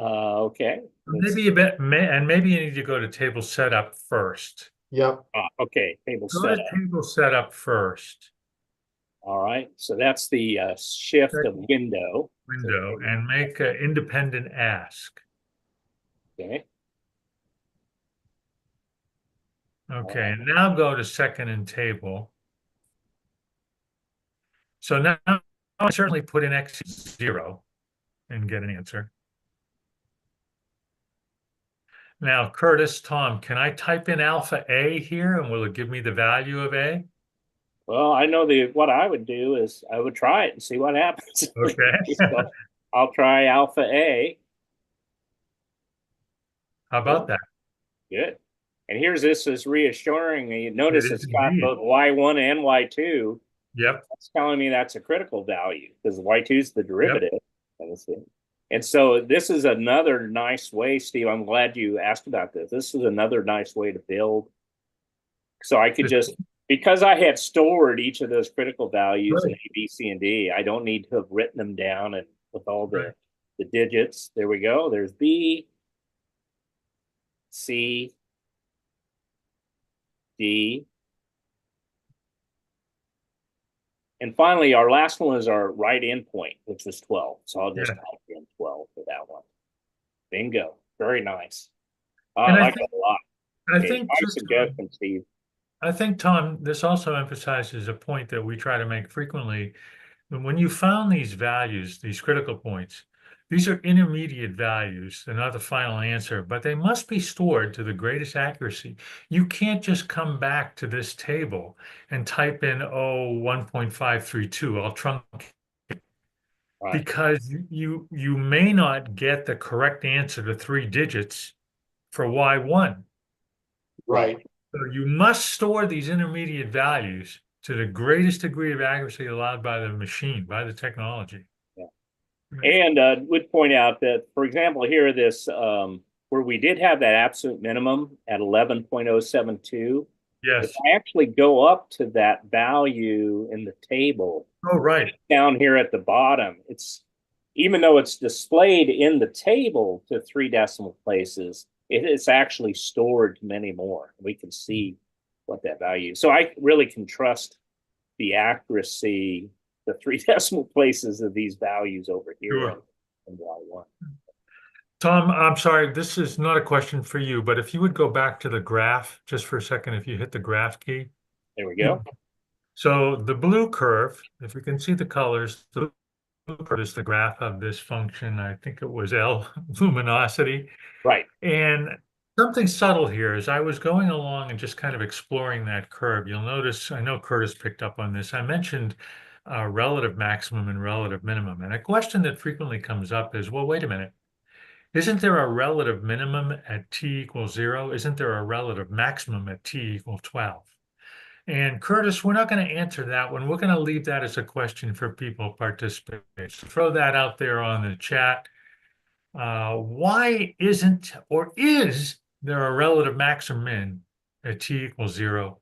Speaker 3: Okay.
Speaker 2: Maybe you bet, and maybe you need to go to table setup first.
Speaker 1: Yep.
Speaker 3: Okay. Table
Speaker 2: Go to
Speaker 3: setup.
Speaker 2: table setup first.
Speaker 3: All right. So that's the shift of window.
Speaker 2: Window and make an independent ask.
Speaker 3: Okay.
Speaker 2: Okay, and now go to second and table. So now I certainly put in X0 and get an answer. Now, Curtis, Tom, can I type in alpha A here and will it give me the value of A?
Speaker 3: Well, I know what I would do is I would try it and see what happens.
Speaker 2: Okay.
Speaker 3: So I'll try alpha A.
Speaker 2: How about that?
Speaker 3: Good. And here's this is reassuring me. Notice it's got
Speaker 2: indeed.
Speaker 3: both Y1 and Y2.
Speaker 2: Yep.
Speaker 3: That's telling me that's a critical value because Y2 is the derivative. And so this is another nice way, Steve. I'm glad you asked about this. This is another nice way to build. So I could just, because I had stored each of those critical values in A, B, C, and D, I don't need to have written them down and with all the digits. There we go. There's B, C, D. And finally, our last one is our right endpoint, which was 12. So I'll just type in 12 for that one. Bingo. Very nice. I like it a lot.
Speaker 2: I think
Speaker 3: nice suggestion, Steve.
Speaker 2: I think, Tom, this also emphasizes a point that we try to make frequently. When you found these values, these critical points, these are intermediate values. They're not the final answer, but they must be stored to the greatest accuracy. You can't just come back to this table and type in, 1.532. I'll truncate. Right. Because you may not get the correct answer to 3 digits for Y1.
Speaker 1: Right.
Speaker 2: So you must store these intermediate values to the greatest degree of accuracy allowed by the machine, by the technology.
Speaker 3: Yeah. And would point out that, for example, here, this where we did have that absolute minimum at 11.072.
Speaker 2: Yes.
Speaker 3: If I actually go up to that value in the table, down here at the bottom, it's, even though it's displayed in the table to 3 decimal places, it is actually stored many more. We can see what that value is. So I really can trust the accuracy, the 3 decimal places of these values over here in Y1.
Speaker 2: Tom, I'm sorry, this is not a question for you, but if you would go back to the graph just for a second, if you hit the graph key.
Speaker 3: There we go.
Speaker 2: So the blue curve, if we can see the colors, the blue curve is the graph of this function. I think it was L luminosity.
Speaker 3: Right.
Speaker 2: And something subtle here is I was going along and just kind of exploring that curve. You'll notice, I know Curtis picked up on this. I mentioned relative maximum and relative minimum. And a question that frequently comes up is, well, wait a minute. Isn't there a relative minimum at t equals 0? Isn't there a relative maximum at t equals 12? And Curtis, we're not going to answer that one. We're going to leave that as a question for people participating. So throw that out there on the chat. Why isn't, or is there a relative maximum at t equals 0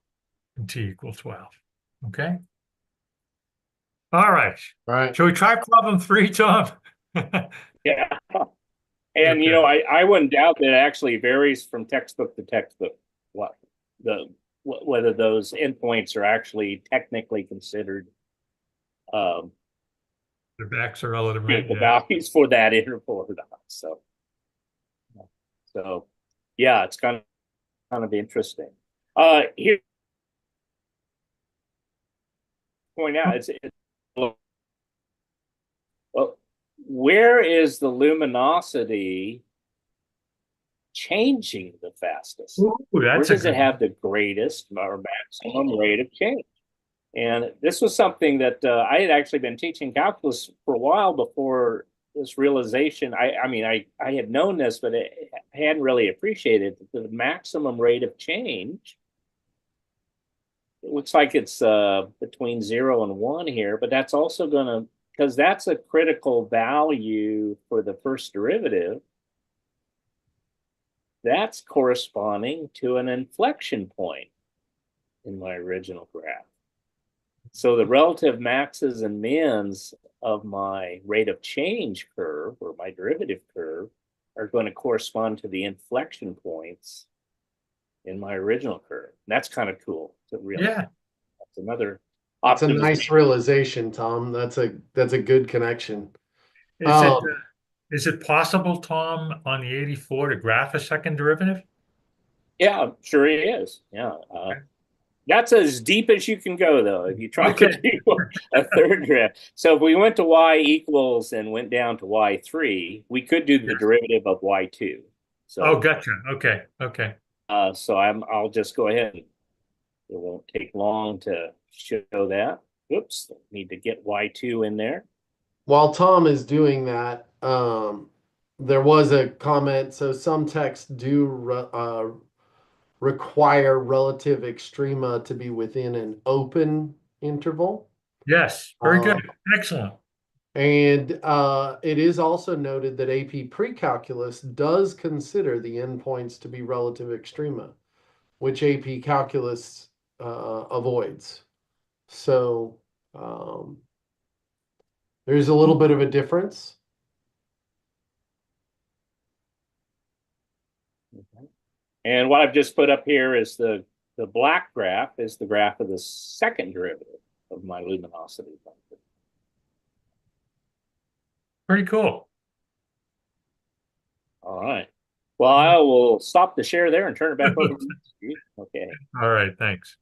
Speaker 2: and t equals 12? Okay. All right. Shall we try problem 3, Tom?
Speaker 3: Yeah. And, you know, I wouldn't doubt that it actually varies from textbook to textbook, whether those endpoints are actually technically considered
Speaker 2: the backs are relative,
Speaker 3: the values for that interval or not. So yeah, it's kind of interesting. Here, point out, well, where is the luminosity changing the fastest?
Speaker 2: Ooh,
Speaker 3: Where
Speaker 2: that's a
Speaker 3: does it
Speaker 2: good
Speaker 3: have the greatest or maximum rate of change? And this was something that I had actually been teaching calculus for a while before this realization. I mean, I had known this, but I hadn't really appreciated the maximum rate of change. It looks like it's between 0 and 1 here, but that's also going to, because that's a critical value for the first derivative. That's corresponding to an inflection point in my original graph. So the relative maxes and mins of my rate of change curve, or my derivative curve, are going to correspond to the inflection points in my original curve. And that's kind of cool to realize.
Speaker 2: Yeah.
Speaker 3: That's another
Speaker 1: It's a
Speaker 3: optimization.
Speaker 1: nice realization, Tom. That's a good connection.
Speaker 2: Is it possible, Tom, on the 84 to graph a second derivative?
Speaker 3: Yeah, sure it is. Yeah. That's as deep as you can go, though, if you try to do a third graph. So if we went to y equals and went down to y3, we could do the derivative of y2. So,
Speaker 2: oh, gotcha. Okay. Okay.
Speaker 3: So I'll just go ahead. It won't take long to show that. Oops, need to get y2 in there.
Speaker 1: While Tom is doing that, there was a comment. So some texts do require relative extrema to be within an open interval.
Speaker 2: Yes. Very good. Excellent.
Speaker 1: And it is also noted that AP Pre-Calculus does consider the endpoints to be relative extrema, which AP Calculus avoids. So there's a little bit of a difference.
Speaker 3: Okay. And what I've just put up here is the black graph is the graph of the second derivative of my luminosity function.
Speaker 2: Pretty cool.
Speaker 3: All right. Well, I will stop the share there and turn it back over to you. Okay.
Speaker 2: All right. Thanks.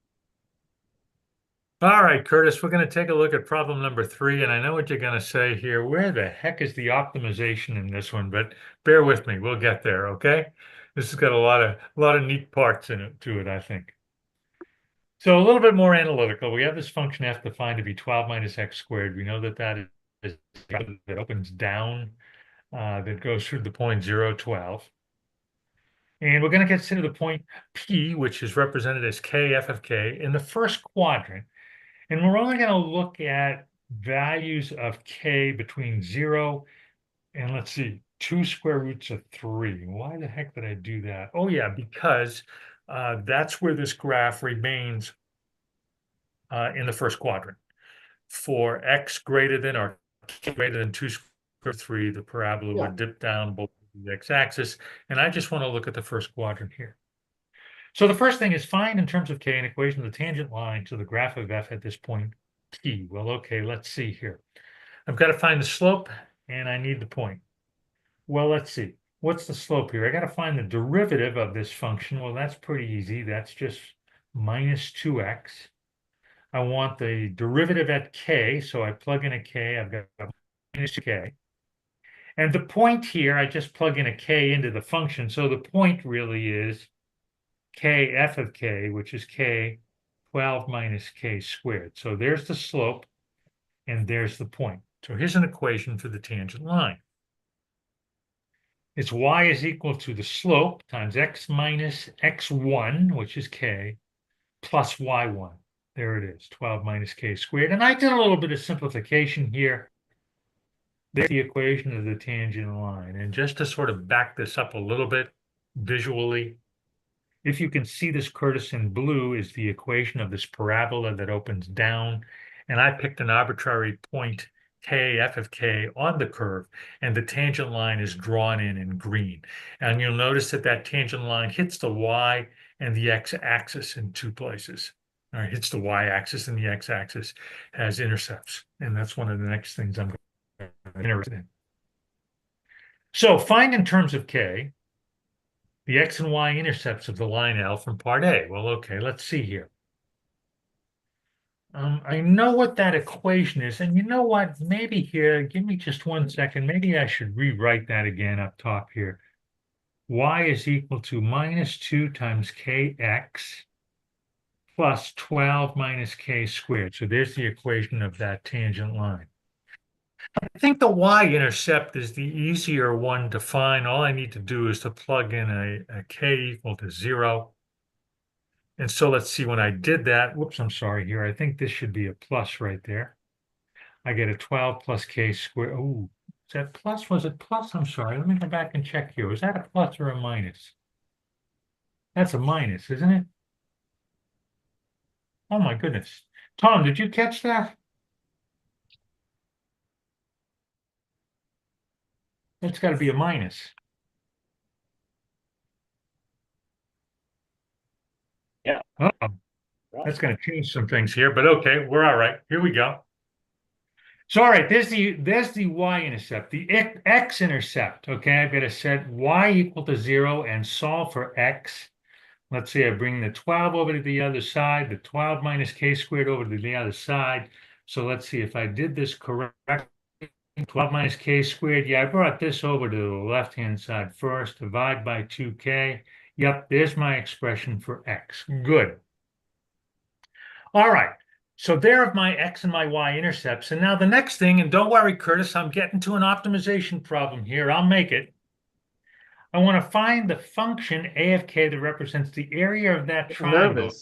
Speaker 2: All right, Curtis, we're going to take a look at problem number 3, and I know what you're going to say here. Where the heck is the optimization in this one? But bear with me. We'll get there, okay? This has got a lot of neat parts in it to it, I think. So a little bit more analytical. We have this function f defined to be 12 minus x squared. We know that that opens down, that goes through the point 0, 12. And we're going to consider the point P, which is represented as k f of k, in the first quadrant. And we're only going to look at values of k between 0 and, let's see, 2 square roots of 3. Why the heck did I do that? Oh, yeah, because that's where this graph remains in the first quadrant. For x greater than or k greater than 2 square root of 3, the parabola would dip down both the x-axis. And I just want to look at the first quadrant here. So the first thing is find in terms of k an equation of the tangent line to the graph of f at this point P. Well, okay, let's see here. I've got to find the slope and I need the point. Well, let's see. What's the slope here? I got to find the derivative of this function. Well, that's pretty easy. That's just minus 2x. I want the derivative at k, so I plug in a k. I've got minus k. And the point here, I just plug in a k into the function. So the point really is k f of k, which is k 12 minus k squared. So there's the slope, and there's the point. So here's an equation for the tangent line. It's y is equal to the slope times x minus x1, which is k, plus y1. There it is, 12 minus k squared. And I did a little bit of simplification here. There's the equation of the tangent line. And just to sort of back this up a little bit visually, if you can see this, Curtis, in blue is the equation of this parabola that opens down. And I picked an arbitrary point, k f of k, on the curve, and the tangent line is drawn in green. And you'll notice that that tangent line hits the y and the x-axis in 2 places. All right, hits the y-axis and the x-axis, has intercepts. And that's one of the next things I'm interested in. So find in terms of k the x and y intercepts of the line L from part A. Well, okay, let's see here. I know what that equation is, and you know what? Maybe here, give me just 1 second. Maybe I should rewrite that again up top here. y is equal to minus 2 times kx plus 12 minus k squared. So there's the equation of that tangent line. I think the y-intercept is the easier one to find. All I need to do is to plug in a k equal to 0. And so let's see, when I did that, whoops, I'm sorry here. I think this should be a plus right there. I get a 12 plus k squared. Oh, is that plus? Was it plus? I'm sorry. Let me go back and check here. Was that a plus or a minus? That's a minus, isn't it? Oh my goodness. Tom, did you catch that? That's got to be a minus.
Speaker 3: Yeah.
Speaker 2: Uh-oh. That's going to change some things here, but okay, we're all right. Here we go. So all right, there's the y-intercept, the x-intercept. Okay, I've got to set y equal to 0 and solve for x. Let's say I bring the 12 over to the other side, the 12 minus k squared over to the other side. So let's see if I did this correctly. 12 minus k squared. Yeah, I brought this over to the left-hand side first. Divide by 2k. Yep, there's my expression for x. Good. All right. So there are my x and my y intercepts. And now the next thing, and don't worry, Curtis, I'm getting to an optimization problem here. I'll make it. I want to find the function a of k that represents the area of that triangle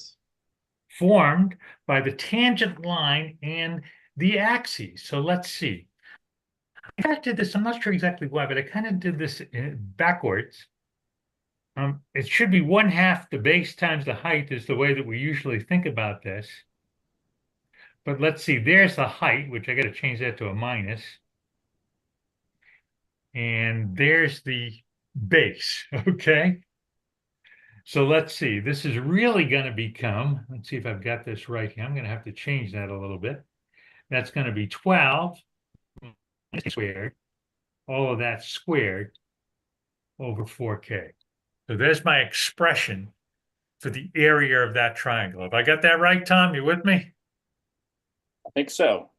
Speaker 2: formed by the tangent line and the axes. So let's see. I kind of did this, I'm not sure exactly why, but I kind of did this backwards. It should be 1/2 the base times the height is the way that we usually think about this. But let's see, there's the height, which I got to change that to a minus. And there's the base, okay? So let's see, this is really going to become, let's see if I've got this right here. I'm going to have to change that a little bit. That's going to be 12 squared, all of that squared over 4k. So there's my expression for the area of that triangle. Have I got that right, Tom? You with me?
Speaker 3: I think so.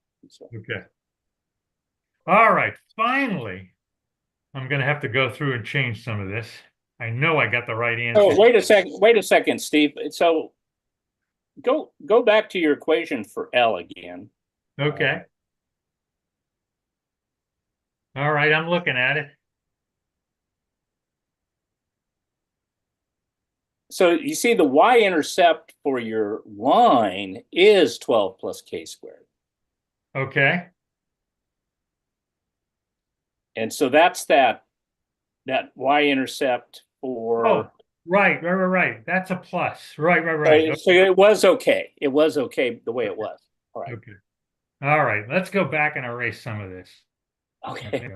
Speaker 2: Okay. All right. Finally, I'm going to have to go through and change some of this. I know I got the right answer.
Speaker 3: Oh, wait a second, Steve. So go back to your equation for L again.
Speaker 2: Okay. All right, I'm looking at it.
Speaker 3: So you see the y-intercept for your line is 12 plus k squared.
Speaker 2: Okay.
Speaker 3: And so that's that y-intercept for...
Speaker 2: Oh, right. That's a plus. Right.
Speaker 3: So it was okay. It was okay the way it was. All right.
Speaker 2: Okay. All right. Let's go back and erase some of this.
Speaker 3: Okay.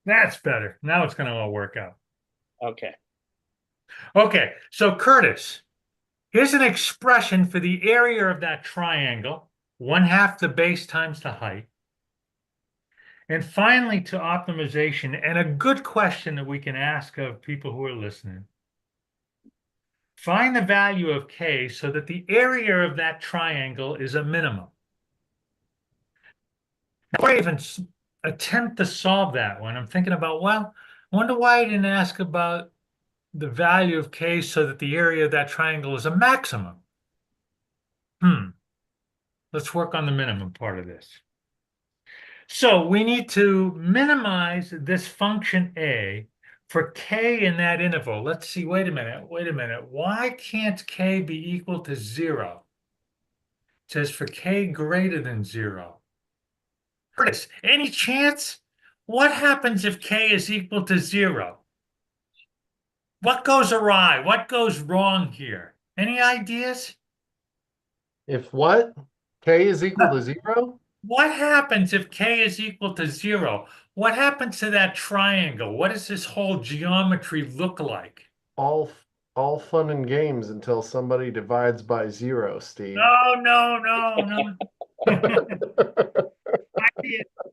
Speaker 2: That's better. Now it's going to all work out.
Speaker 3: Okay.
Speaker 2: Okay. So Curtis, here's an expression for the area of that triangle, 1/2 the base times the height. And finally, to optimization, and a good question that we can ask of people who are listening. Find the value of k so that the area of that triangle is a minimum. Before I even attempt to solve that one, I'm thinking about, well, I wonder why I didn't ask about the value of k so that the area of that triangle is a maximum. Let's work on the minimum part of this. So we need to minimize this function a for k in that interval. Let's see, wait a minute. Why can't k be equal to 0? It says for k greater than 0. Chris, any chance? What happens if k is equal to 0? What goes awry? What goes wrong here? Any ideas?
Speaker 1: If what? K is equal to 0?
Speaker 2: What happens if k is equal to 0? What happens to that triangle? What does this whole geometry look like?
Speaker 1: All fun and games until somebody divides by 0, Steve.
Speaker 2: No.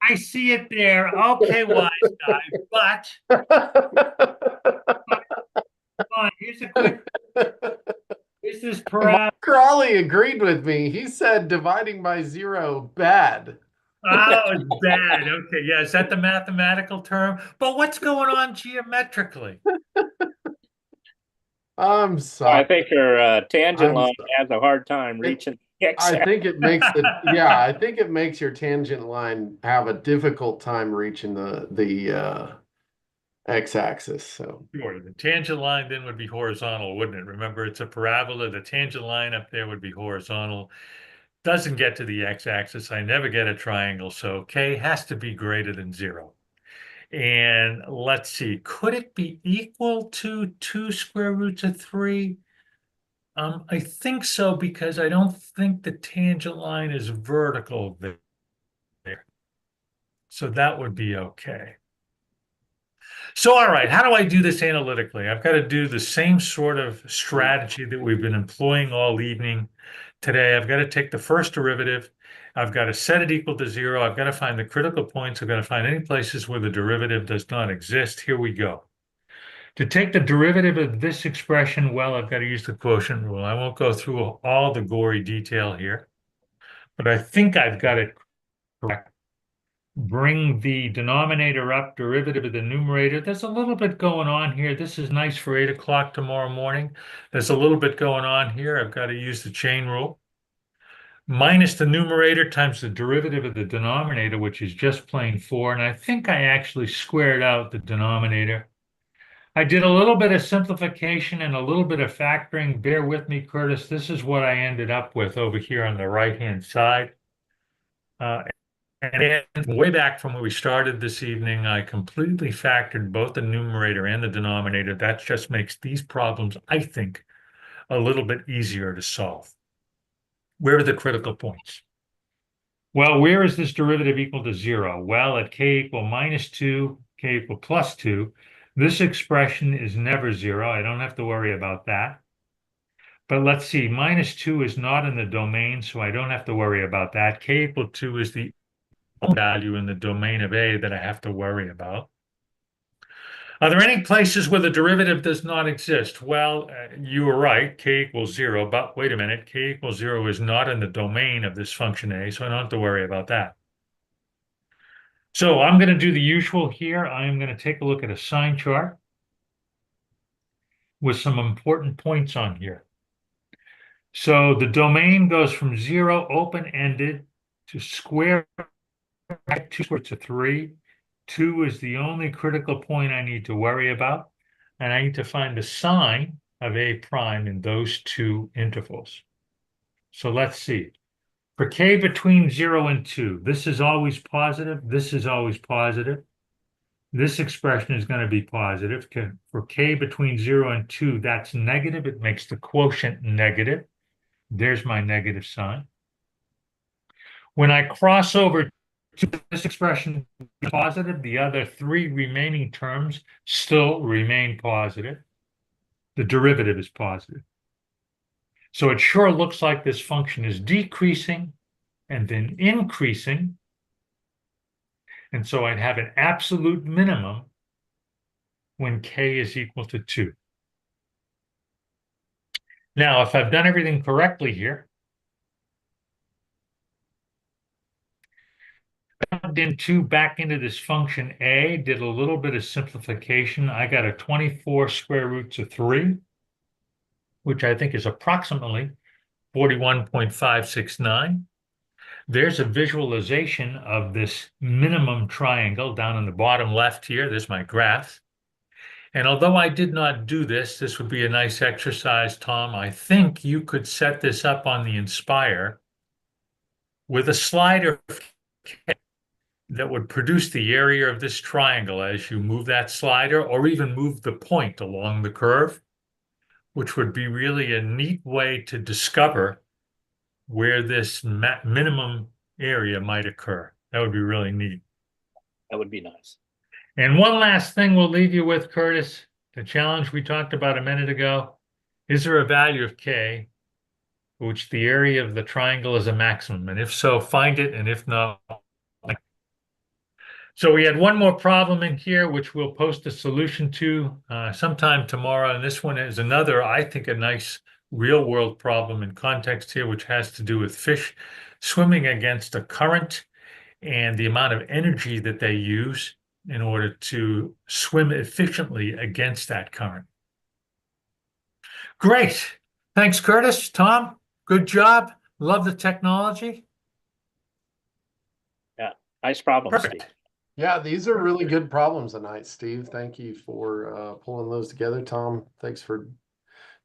Speaker 2: I see it there. Okay, wise guy, but come on, here's this parabola.
Speaker 1: Crawley agreed with me. He said dividing by 0 bad.
Speaker 2: Oh, it's bad. Okay, yeah, is that the mathematical term? But what's going on geometrically?
Speaker 1: I'm
Speaker 3: I
Speaker 1: sorry.
Speaker 3: think your tangent
Speaker 1: I'm
Speaker 3: line
Speaker 1: sorry.
Speaker 3: has a hard time
Speaker 1: It,
Speaker 3: reaching the
Speaker 1: I
Speaker 3: x-axis.
Speaker 1: think it makes I think it makes your tangent line have a difficult time reaching the x-axis. So
Speaker 2: Sure, the tangent line then would be horizontal, wouldn't it? Remember, it's a parabola. The tangent line up there would be horizontal. Doesn't get to the x-axis. I never get a triangle, so k has to be greater than 0. And let's see, could it be equal to 2 square roots of 3? I think so, because I don't think the tangent line is vertical there. So that would be okay. So, all right, how do I do this analytically? I've got to do the same sort of strategy that we've been employing all evening today. I've got to take the first derivative. I've got to set it equal to 0. I've got to find the critical points. I've got to find any places where the derivative does not exist. Here we go. To take the derivative of this expression, well, I've got to use the quotient rule. I won't go through all the gory detail here, but I think I've got it correct. Bring the denominator up, derivative of the numerator. There's a little bit going on here. This is nice for 8 o'clock tomorrow morning. There's a little bit going on here. I've got to use the chain rule. Minus the numerator times the derivative of the denominator, which is just plain 4. And I think I actually squared out the denominator. I did a little bit of simplification and a little bit of factoring. Bear with me, Curtis. This is what I ended up with over here on the right-hand side. And way back from where we started this evening, I completely factored both the numerator and the denominator. That just makes these problems, I think, a little bit easier to solve. Where are the critical points? Well, where is this derivative equal to 0? Well, at k equal minus 2, k equal plus 2, this expression is never 0. I don't have to worry about that. But let's see, minus 2 is not in the domain, so I don't have to worry about that. K equal 2 is the value in the domain of A that I have to worry about. Are there any places where the derivative does not exist? Well, you were right, k equals 0, but wait a minute, k equals 0 is not in the domain of this function A, so I don't have to worry about that. So I'm going to do the usual here. I'm going to take a look at a sign chart with some important points on here. So the domain goes from 0, open-ended, to square 2 square roots of 3. 2 is the only critical point I need to worry about, and I need to find the sign of A prime in those two intervals. So let's see. For k between 0 and 2, this is always positive, this is always positive. This expression is going to be positive. For k between 0 and 2, that's negative. It makes the quotient negative. There's my negative sign. When I cross over to this expression positive, the other 3 remaining terms still remain positive. The derivative is positive. So it sure looks like this function is decreasing and then increasing. And so I'd have an absolute minimum when k is equal to 2. Now, if I've done everything correctly here, plugged in 2 back into this function A, did a little bit of simplification. I got a 24 square roots of 3, which I think is approximately 41.569. There's a visualization of this minimum triangle down in the bottom left here. There's my graph. And although I did not do this, this would be a nice exercise, Tom. I think you could set this up on the Nspire with a slider that would produce the area of this triangle as you move that slider, or even move the point along the curve, which would be really a neat way to discover where this minimum area might occur. That would be really neat.
Speaker 3: That would be nice.
Speaker 2: And one last thing we'll leave you with, Curtis, the challenge we talked about a minute ago. Is there a value of k for which the area of the triangle is a maximum? And if so, find it, and if not. So we had one more problem in here, which we'll post a solution to sometime tomorrow. And this one is another, I think, a nice real-world problem in context here, which has to do with fish swimming against a current. and the amount of energy that they use in order to swim efficiently against that current. Great. Thanks, Curtis. Tom, good job. Love the technology.
Speaker 3: Yeah, nice problem,
Speaker 2: Perfect.
Speaker 3: Steve.
Speaker 1: Yeah, these are really good problems tonight, Steve. Thank you for pulling those together. Tom, thanks for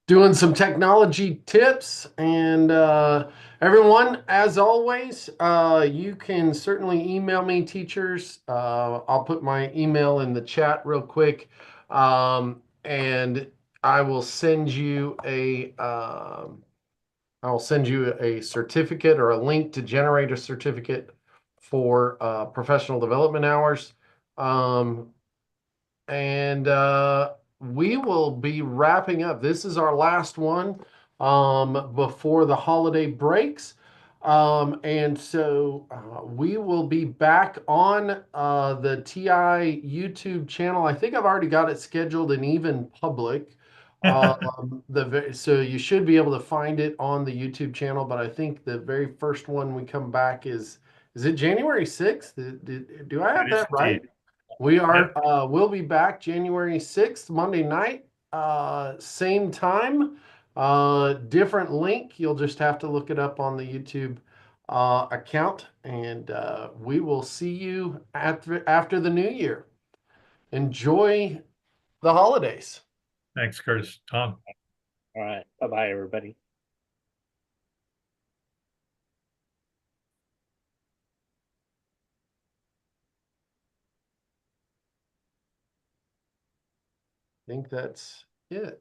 Speaker 1: doing some technology tips. And everyone, as always, you can certainly email me, teachers. I'll put my email in the chat real quick. And I will send you a certificate or a link to generate a certificate for professional development hours. And we will be wrapping up. This is our last one before the holiday breaks. And so we will be back on the TI YouTube channel. I think I've already got it scheduled and even public. So you should be able to find it on the YouTube channel, but I think the very first one we come back is it January 6th? Do I have
Speaker 2: It is
Speaker 1: that right?
Speaker 2: indeed.
Speaker 1: We are,
Speaker 2: Yep.
Speaker 1: we'll be back January 6th, Monday night, same time, different link. You'll just have to look it up on the YouTube account, and we will see you after the new year. Enjoy the holidays.
Speaker 2: Thanks, Curtis. Tom.
Speaker 3: All right. Bye-bye, everybody.
Speaker 1: I think that's it.